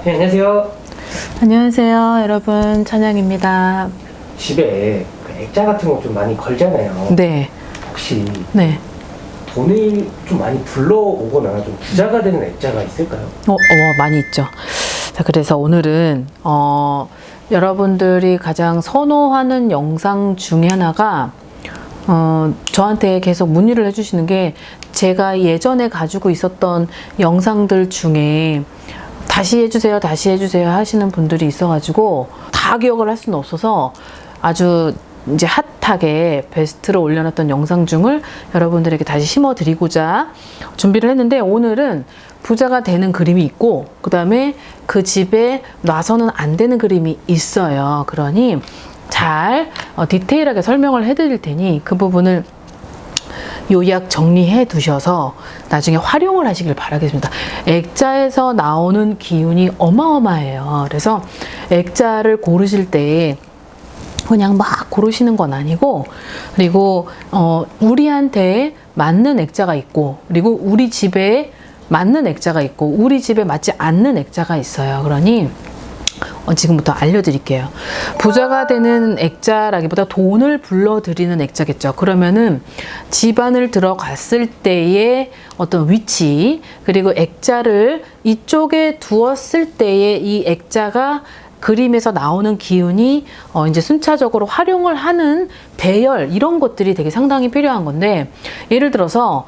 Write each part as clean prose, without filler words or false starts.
네, 안녕하세요. 안녕하세요, 여러분. 찬양입니다. 집에 그 액자 같은 거 좀 많이 걸잖아요. 네. 혹시 네. 돈을 좀 많이 불러오거나 좀 부자가 되는 액자가 있을까요? 많이 있죠. 자, 그래서 오늘은, 여러분들이 가장 선호하는 영상 중에 하나가, 저한테 계속 문의를 해주시는 게, 제가 예전에 가지고 있었던 영상들 중에 다시 해주세요 하시는 분들이 있어가지고 다 기억을 할 수는 없어서 아주 이제 핫하게 베스트로 올려놨던 영상 중을 여러분들에게 다시 심어드리고자 준비를 했는데, 오늘은 부자가 되는 그림이 있고 그 다음에 그 집에 놔서는 안 되는 그림이 있어요. 그러니 잘 디테일하게 설명을 해드릴 테니 그 부분을 요약 정리해 두셔서 나중에 활용을 하시길 바라겠습니다. 액자에서 나오는 기운이 어마어마해요. 그래서 액자를 고르실 때 그냥 막 고르시는 건 아니고, 그리고 우리한테 맞는 액자가 있고, 그리고 우리 집에 맞는 액자가 있고, 우리 집에 맞지 않는 액자가 있어요. 그러니 지금부터 알려드릴게요. 부자가 되는 액자라기보다 돈을 불러들이는 액자겠죠. 그러면은 집안을 들어갔을 때의 어떤 위치, 그리고 액자를 이쪽에 두었을 때의 이 액자가 그림에서 나오는 기운이 이제 순차적으로 활용을 하는 배열, 이런 것들이 되게 상당히 필요한 건데, 예를 들어서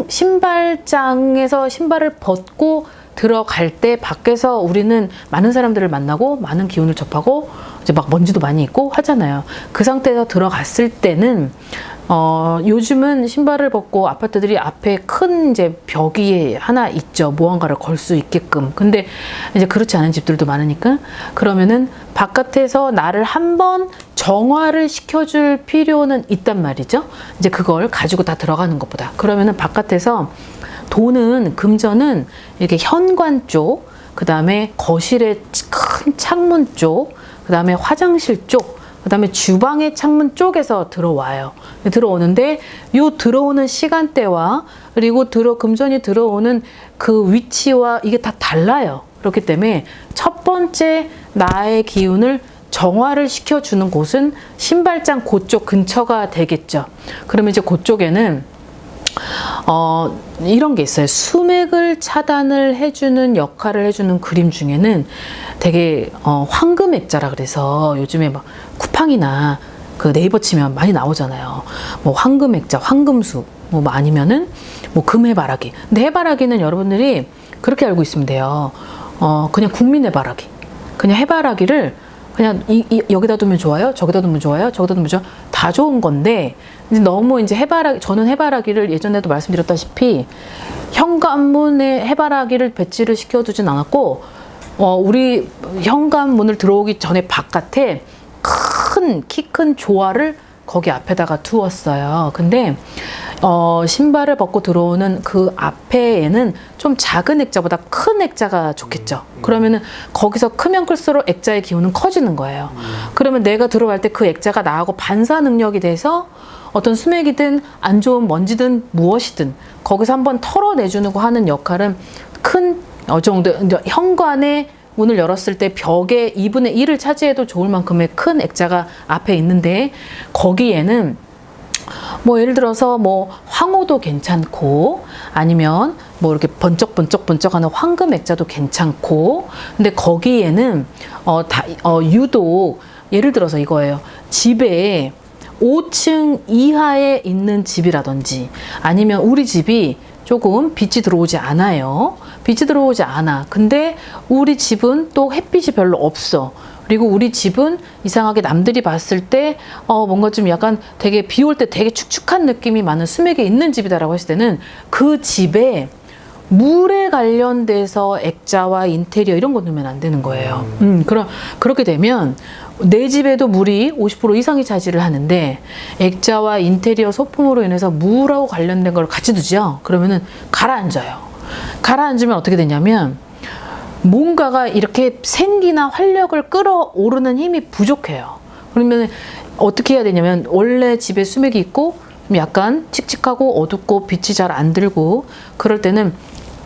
신발장에서 신발을 벗고 들어갈 때 밖에서 우리는 많은 사람들을 만나고 많은 기운을 접하고 이제 막 먼지도 많이 있고 하잖아요. 그 상태에서 들어갔을 때는 요즘은 신발을 벗고 아파트들이 앞에 큰 이제 벽이 하나 있죠. 무언가를 걸 수 있게끔. 근데 이제 그렇지 않은 집들도 많으니까, 그러면은 바깥에서 나를 한번 정화를 시켜줄 필요는 있단 말이죠. 이제 그걸 가지고 다 들어가는 것보다. 그러면은 바깥에서 돈은, 금전은 이렇게 현관 쪽, 그 다음에 거실의 큰 창문 쪽, 그 다음에 화장실 쪽, 그 다음에 주방의 창문 쪽에서 들어와요. 들어오는데 요 들어오는 시간대와 그리고 금전이 들어오는 그 위치와 이게 다 달라요. 그렇기 때문에 첫 번째 나의 기운을 정화를 시켜주는 곳은 신발장 그쪽 근처가 되겠죠. 그러면 이제 그쪽에는 이런 게 있어요. 수맥을 차단을 해주는 역할을 해주는 그림 중에는 되게 황금 액자라 그래서 요즘에 막 쿠팡이나 그 네이버 치면 많이 나오잖아요. 뭐 황금 액자, 황금수, 뭐 아니면은 뭐 금해바라기. 근데 해바라기는 여러분들이 그렇게 알고 있으면 돼요. 그냥 국민 해바라기. 그냥 해바라기를 그냥 여기다 두면 좋아요, 저기다 두면 좋아요, 저기다 두면 좋아요, 다 좋은 건데, 이제 너무 이제 저는 해바라기를 예전에도 말씀드렸다시피 현관문에 해바라기를 배치를 시켜두진 않았고, 우리 현관문을 들어오기 전에 바깥에 키 큰 조화를 거기 앞에다가 두었어요. 근데 신발을 벗고 들어오는 그 앞에는 좀 작은 액자보다 큰 액자가 좋겠죠. 그러면은 거기서 크면 클수록 액자의 기운은 커지는 거예요. 그러면 내가 들어갈 때 그 액자가 나하고 반사 능력이 돼서 어떤 수맥이든 안 좋은 먼지든 무엇이든 거기서 한번 털어내주고 하는 역할은 큰 정도, 현관에 문을 열었을 때 벽에 2분의 1을 차지해도 좋을 만큼의 큰 액자가 앞에 있는데, 거기에는 뭐 예를 들어서 뭐 황호도 괜찮고, 아니면 뭐 이렇게 번쩍번쩍하는 황금 액자도 괜찮고, 근데 거기에는 유독 예를 들어서 이거예요. 집에 5층 이하에 있는 집이라든지, 아니면 우리 집이 조금 빛이 들어오지 않아요. 빛이 들어오지 않아. 근데 우리 집은 또 햇빛이 별로 없어. 그리고 우리 집은 이상하게 남들이 봤을 때 뭔가 좀 약간 되게 비 올 때 되게 축축한 느낌이 많은 수맥에 있는 집이다라고 했을 때는 그 집에 물에 관련돼서 액자와 인테리어 이런 거 넣으면 안 되는 거예요. 그렇게 되면 내 집에도 물이 50% 이상이 차지를 하는데 액자와 인테리어 소품으로 인해서 물하고 관련된 걸 같이 두죠. 그러면은 가라앉아요. 가라앉으면 어떻게 되냐면 뭔가가 이렇게 생기나 활력을 끌어오르는 힘이 부족해요. 그러면 어떻게 해야 되냐면, 원래 집에 수맥이 있고 좀 약간 칙칙하고 어둡고 빛이 잘 안 들고 그럴 때는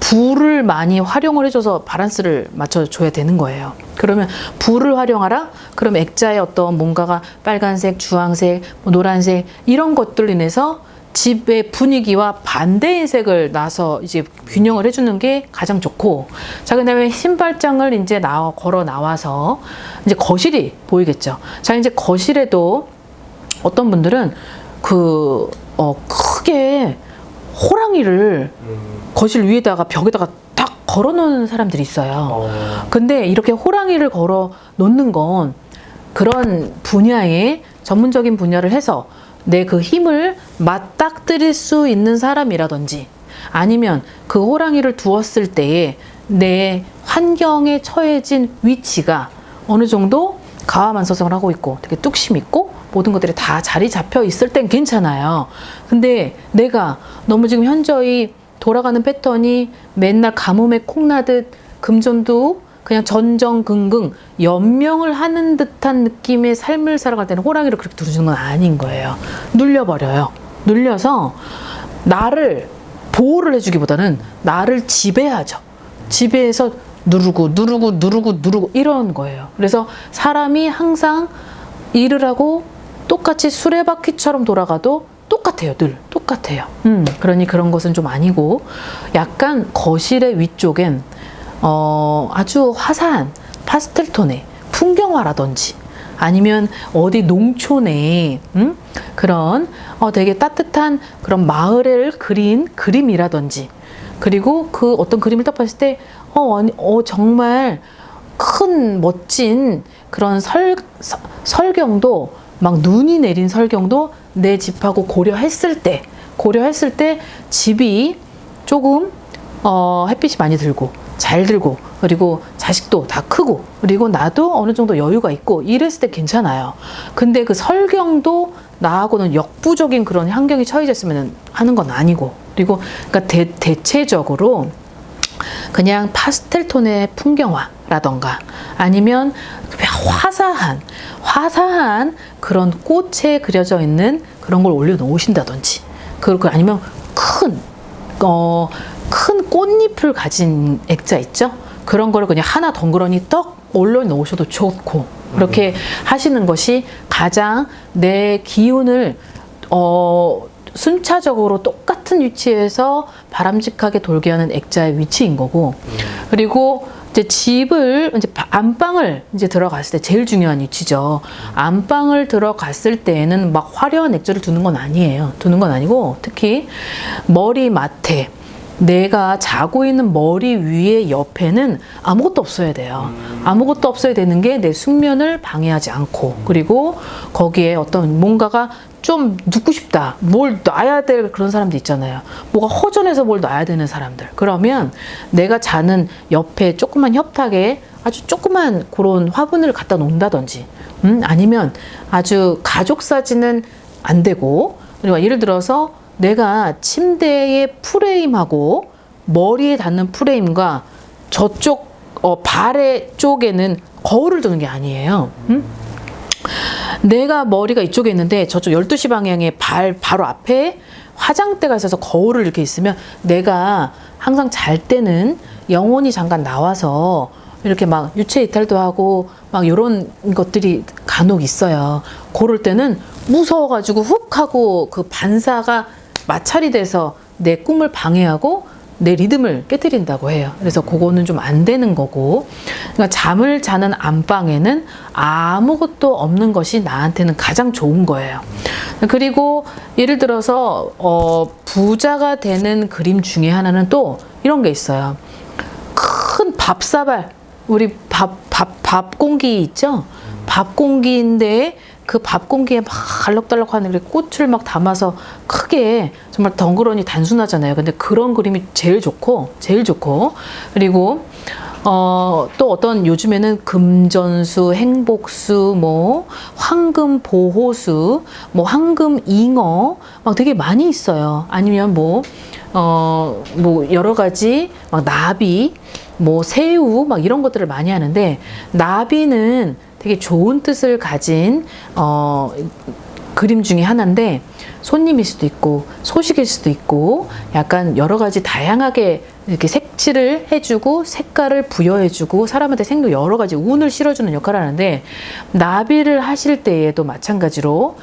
불을 많이 활용을 해줘서 밸런스를 맞춰줘야 되는 거예요. 그러면 불을 활용하라? 그럼 액자의 어떤 뭔가가 빨간색, 주황색, 뭐 노란색 이런 것들로 인해서 집의 분위기와 반대의 색을 놔서 이제 균형을 해주는 게 가장 좋고, 자, 그 다음에 신발장을 이제 걸어 나와서 이제 거실이 보이겠죠. 자, 이제 거실에도 어떤 분들은 크게 호랑이를 거실 위에다가 벽에다가 딱 걸어 놓는 사람들이 있어요. 근데 이렇게 호랑이를 걸어 놓는 건 그런 분야의 전문적인 분야를 해서 내 그 힘을 맞닥뜨릴 수 있는 사람이라든지, 아니면 그 호랑이를 두었을 때에 내 환경에 처해진 위치가 어느 정도 가와만서성을 하고 있고 되게 뚝심 있고 모든 것들이 다 자리 잡혀 있을 땐 괜찮아요. 근데 내가 너무 지금 현저히 돌아가는 패턴이 맨날 가뭄에 콩나듯 금전도 그냥 전전긍긍 연명을 하는 듯한 느낌의 삶을 살아갈 때는 호랑이를 그렇게 두르는 건 아닌 거예요. 눌려버려요. 눌려서 나를 보호를 해주기보다는 나를 지배하죠. 지배해서 누르고 이런 거예요. 그래서 사람이 항상 일을 하고 똑같이 수레바퀴처럼 돌아가도 똑같아요. 늘 똑같아요. 그러니 그런 것은 좀 아니고, 약간 거실의 위쪽엔 아주 화사한 파스텔 톤의 풍경화라든지, 아니면 어디 농촌에 그런 되게 따뜻한 그런 마을을 그린 그림이라든지, 그리고 그 어떤 그림을 딱 봤을 때 정말 큰 멋진 그런 설경도, 막 눈이 내린 설경도 내 집하고 고려했을 때 집이 조금 햇빛이 많이 들고 잘 들고, 그리고 자식도 다 크고, 그리고 나도 어느 정도 여유가 있고 이랬을 때 괜찮아요. 근데 그 설경도 나하고는 역부족인 그런 환경이 처해져 있으면 하는 건 아니고, 그리고 그러니까 대체적으로 그냥 파스텔 톤의 풍경화라던가, 아니면 화사한 그런 꽃에 그려져 있는 그런 걸 올려놓으신다든지, 그리고 아니면 큰 꽃잎을 가진 액자 있죠? 그런 거를 그냥 하나 덩그러니 떡 올려놓으셔도 좋고, 그렇게 하시는 것이 가장 내 기운을 순차적으로 똑같은 위치에서 바람직하게 돌게 하는 액자의 위치인 거고, 그리고 이제 집을 이제 안방을 이제 들어갔을 때 제일 중요한 위치죠. 안방을 들어갔을 때에는 막 화려한 액자를 두는 건 아니에요. 두는 건 아니고, 특히 머리맡에 내가 자고 있는 머리 위에 옆에는 아무것도 없어야 돼요. 아무것도 없어야 되는 게 내 숙면을 방해하지 않고, 그리고 거기에 어떤 뭔가가 좀 눕고 싶다, 뭘 놔야 될 그런 사람들 있잖아요. 뭐가 허전해서 뭘 놔야 되는 사람들. 그러면 내가 자는 옆에 조그만 협탁에 아주 조그만 그런 화분을 갖다 놓는다든지, 아니면 아주 가족 사진은 안 되고, 그리고 예를 들어서 내가 침대의 프레임하고 머리에 닿는 프레임과 저쪽 발의 쪽에는 거울을 두는 게 아니에요. 내가 머리가 이쪽에 있는데 저쪽 12시 방향에 바로 앞에 화장대가 있어서 거울을 이렇게 있으면, 내가 항상 잘 때는 영혼이 잠깐 나와서 이렇게 막 유체 이탈도 하고 막 이런 것들이 간혹 있어요. 그럴 때는 무서워가지고 훅 하고 그 반사가 마찰이 돼서 내 꿈을 방해하고 내 리듬을 깨뜨린다고 해요. 그래서 그거는 좀 안 되는 거고, 그러니까 잠을 자는 안방에는 아무것도 없는 것이 나한테는 가장 좋은 거예요. 그리고 예를 들어서 부자가 되는 그림 중에 하나는 또 이런 게 있어요. 큰 밥사발, 우리 밥 공기 있죠? 밥 공기인데 그 밥 공기에 막 알록달록한 꽃을 막 담아서 크게, 정말 덩그러니 단순하잖아요. 근데 그런 그림이 제일 좋고, 그리고 또 어떤 요즘에는 금전수, 행복수, 뭐 황금 보호수, 뭐 황금 잉어 막 되게 많이 있어요. 아니면 뭐 여러 가지 막 나비, 뭐 새우 막 이런 것들을 많이 하는데, 나비는 되게 좋은 뜻을 가진 그림 중에 하나인데, 손님일 수도 있고 소식일 수도 있고 약간 여러 가지 다양하게 이렇게 색칠을 해주고 색깔을 부여해주고 사람한테 생각 여러 가지 운을 실어주는 역할을 하는데, 나비를 하실 때에도 마찬가지로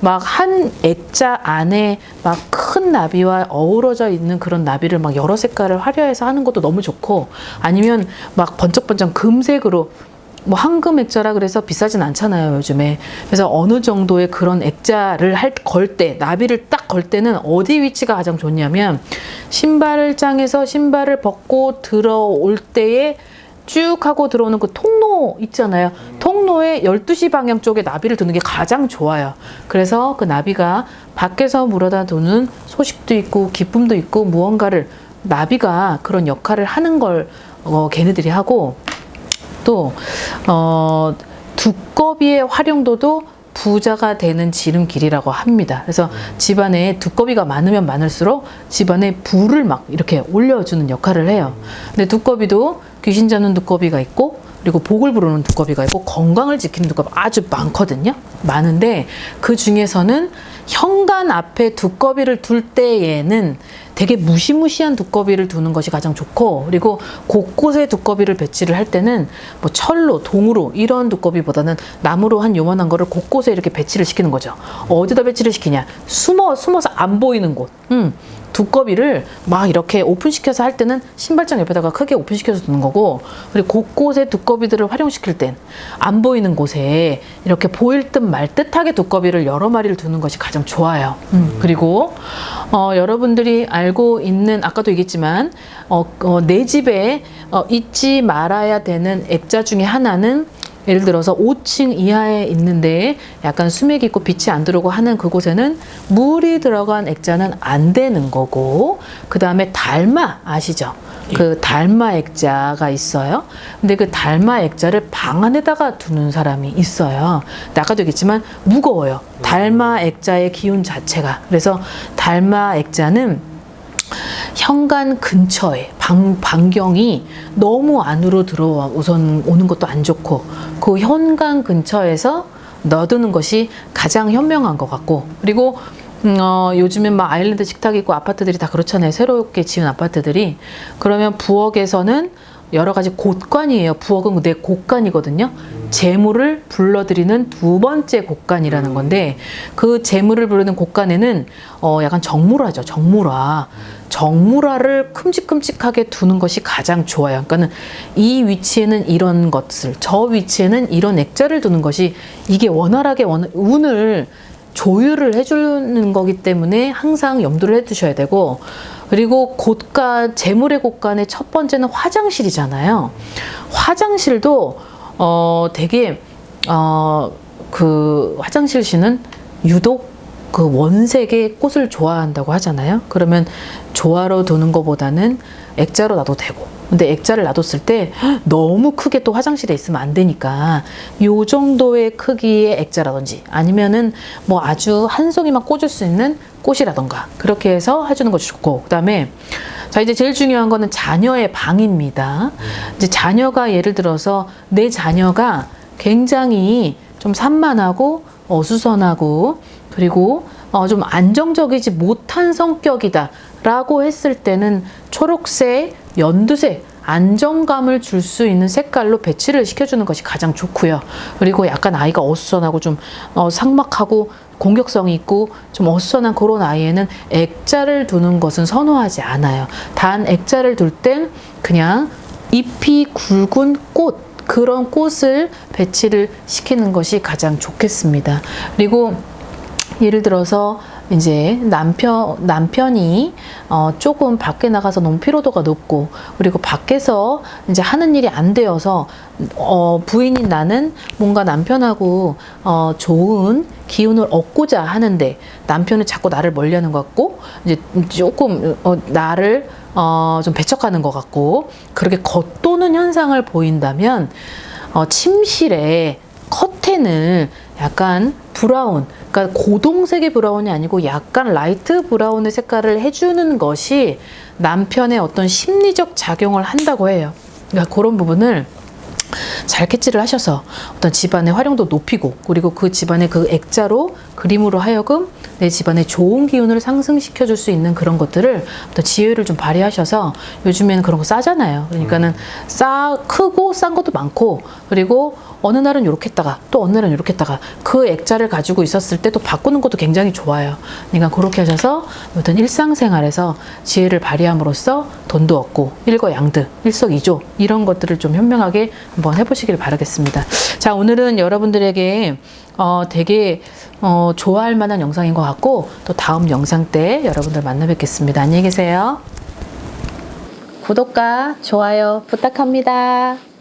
막 한 액자 안에 막 큰 나비와 어우러져 있는 그런 나비를 막 여러 색깔을 화려해서 하는 것도 너무 좋고, 아니면 막 번쩍번쩍 금색으로, 뭐 황금 액자라 그래서 비싸진 않잖아요 요즘에. 그래서 어느 정도의 그런 액자를 걸 때, 나비를 딱 걸 때는 어디 위치가 가장 좋냐면, 신발장에서 신발을 벗고 들어올 때에 쭉 하고 들어오는 그 통로 있잖아요. 통로에 12시 방향 쪽에 나비를 두는 게 가장 좋아요. 그래서 그 나비가 밖에서 물어다 두는 소식도 있고 기쁨도 있고, 무언가를 나비가 그런 역할을 하는 걸 걔네들이 하고, 또 두꺼비의 활용도도 부자가 되는 지름길이라고 합니다. 그래서 집안에 두꺼비가 많으면 많을수록 집안에 불을 막 이렇게 올려주는 역할을 해요. 근데 두꺼비도 귀신 잡는 두꺼비가 있고, 그리고 복을 부르는 두꺼비가 있고, 건강을 지키는 두꺼비 아주 많거든요. 많은데 그 중에서는 현관 앞에 두꺼비를 둘 때에는 되게 무시무시한 두꺼비를 두는 것이 가장 좋고, 그리고 곳곳에 두꺼비를 배치를 할 때는 뭐 철로, 동으로 이런 두꺼비보다는 나무로 한 요만한 거를 곳곳에 이렇게 배치를 시키는 거죠. 어디다 배치를 시키냐? 숨어서 안 보이는 곳. 두꺼비를 막 이렇게 오픈시켜서 할 때는 신발장 옆에다가 크게 오픈시켜서 두는 거고, 그리고 곳곳에 두꺼비들을 활용시킬 땐 안 보이는 곳에 이렇게 보일 듯 말 듯하게 두꺼비를 여러 마리를 두는 것이 가장 좋아요. 그리고 여러분들이 알고 있는, 아까도 얘기했지만 내 집에 잊지 말아야 되는 액자 중에 하나는, 예를 들어서 5층 이하에 있는데 약간 수맥이 있고 빛이 안 들어오고 하는 그곳에는 물이 들어간 액자는 안 되는 거고, 그 다음에 달마 아시죠? 그 달마 액자가 있어요. 근데 그 달마 액자를 방 안에다가 두는 사람이 있어요. 근데 아까도 얘기했지만 무거워요. 달마 액자의 기운 자체가. 그래서 달마 액자는 현관 근처에 반경이 너무 안으로 들어와 우선 오는 것도 안 좋고, 그 현관 근처에서 넣어두는 것이 가장 현명한 것 같고, 그리고 요즘엔 막 아일랜드 식탁이 있고 아파트들이 다 그렇잖아요. 새롭게 지은 아파트들이. 그러면 부엌에서는 여러 가지 곳간이에요. 부엌은 내 곳간이거든요. 재물을 불러들이는 두 번째 곳간이라는 건데, 그 재물을 부르는 곳간에는 약간 정물화죠. 정물화를 큼직큼직하게 두는 것이 가장 좋아요. 그러니까는 이 위치에는 이런 것을, 저 위치에는 이런 액자를 두는 것이, 이게 원활하게 운을 조율을 해주는 거기 때문에 항상 염두를 해두셔야 되고, 그리고 재물의 곳간의 첫 번째는 화장실이잖아요. 화장실도 되게 그 화장실 씨는 유독 그 원색의 꽃을 좋아한다고 하잖아요. 그러면 조화로 두는 것보다는 액자로 놔도 되고, 근데 액자를 놔뒀을 때 너무 크게 또 화장실에 있으면 안 되니까 요 정도의 크기의 액자라든지, 아니면은 뭐 아주 한 송이만 꽂을 수 있는 꽃이라던가 그렇게 해서 해주는 것이 좋고, 그 다음에 자, 이제 제일 중요한 거는 자녀의 방입니다. 이제 자녀가, 예를 들어서 내 자녀가 굉장히 좀 산만하고 어수선하고, 그리고 좀 안정적이지 못한 성격이다 라고 했을 때는 초록색, 연두색, 안정감을 줄 수 있는 색깔로 배치를 시켜주는 것이 가장 좋고요. 그리고 약간 아이가 어수선하고 좀 삭막하고 공격성이 있고 좀 어수선한 그런 아이에는 액자를 두는 것은 선호하지 않아요. 단 액자를 둘 땐 그냥 잎이 굵은 꽃, 그런 꽃을 배치를 시키는 것이 가장 좋겠습니다. 그리고 예를 들어서 이제 남편이 조금 밖에 나가서 너무 피로도가 높고, 그리고 밖에서 이제 하는 일이 안 되어서 부인인 나는 뭔가 남편하고 좋은 기운을 얻고자 하는데 남편은 자꾸 나를 멀리하는 것 같고, 이제 조금 나를 좀 배척하는 것 같고, 그렇게 겉도는 현상을 보인다면 침실에 커튼을 약간 브라운, 그러니까 고동색의 브라운이 아니고 약간 라이트 브라운의 색깔을 해주는 것이 남편의 어떤 심리적 작용을 한다고 해요. 그러니까 그런 부분을 잘 캐치를 하셔서 어떤 집안의 활용도 높이고 그리고 그 집안의 그 액자로 그림으로 하여금 내 집안의 좋은 기운을 상승시켜 줄 수 있는 그런 것들을 어떤 지혜를 좀 발휘하셔서 요즘에는 그런 거 싸잖아요. 그러니까는 크고 싼 것도 많고 그리고 어느 날은 이렇게 했다가 또 어느 날은 이렇게 했다가 그 액자를 가지고 있었을 때 또 바꾸는 것도 굉장히 좋아요. 그러니까 그렇게 하셔서 어떤 일상생활에서 지혜를 발휘함으로써 돈도 얻고 일거양득, 일석이조 이런 것들을 좀 현명하게 한번 해보시길 바라겠습니다. 자, 오늘은 여러분들에게 되게 좋아할 만한 영상인 것 같고 또 다음 영상 때 여러분들 만나 뵙겠습니다. 안녕히 계세요. 구독과 좋아요 부탁합니다.